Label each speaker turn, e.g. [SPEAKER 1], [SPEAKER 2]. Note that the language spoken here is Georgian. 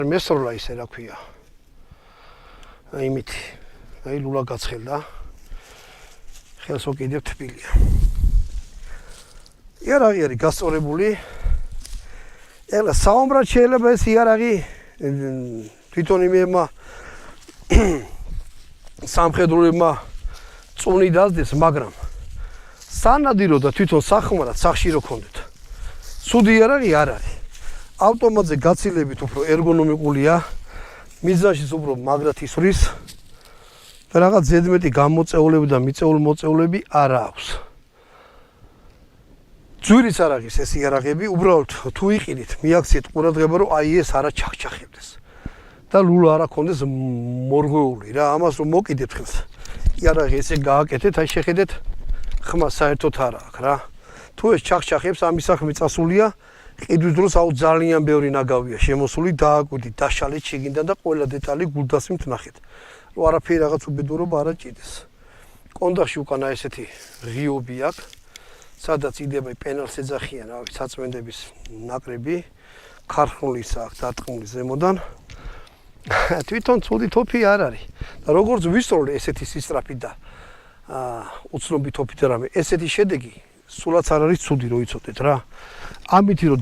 [SPEAKER 1] მესროლა ისე რა ქვია. აი იმით. აი ლულა გაცხელდა. ხელს უკიდებ თბილია. იარაღი არის გასწორებული. ეხლა საომბრად შეიძლება ეს იარაღი თვითონ იმემა სამხედროებმა წუნი დასდეს, მაგრამ სანადირო და თვითონ სახმარად სახში რო ქონდეთ. ცუდი იარაღი არ არის. ავტომატზე გაცილებით უფრო ერგონომიკულია. მიზანშიც უფრო მაგრად ისვრის. და რაღაც ზედმეტი გამოწეულები და მიწეულ მოწეულები არ აქვს. ძვირის არ არის ეს იარაღები, უბრალოდ თუ იყიდით, მიაქციეთ ყურადღება, რომ აი ეს არა ჩახჩახებდეს. და ლულა არა ქონდეს მორღვეული რა, ამას რომ მოკიდეთ ხელს. იარაღი ესე გააკეთეთ, აი შეხედეთ, ხმა საერთოდ არ აქვს რა. თუ ეს ჩახჩახებს, ამის საქმე წასულია, ყიდვის დროს აუ ძალიან ბევრი ნაგავია შემოსული, დააკვირდით, დაშალეთ შიგნიდან და ყველა დეტალი გულდასმით ნახეთ. რომ არაფერი რაღაც უბედურობა არ აჭიდეს. კონდახში უკანა ესეთი ღიობი აქვს, სადაც იდება პენალს ეძახიან, რავი, საწმენდების ნაკრები, ქარხნულის აქვს დატყმული ზემოდან. თვითონ ცუდი თოფი არ არის. და როგორც ვისწავლე ესეთი სისწრაფით და უცნობი თოფით რამე, ესეთი შედეგი სულაც არ არის ცუდი, რო იცოდეთ რა. ამით რომ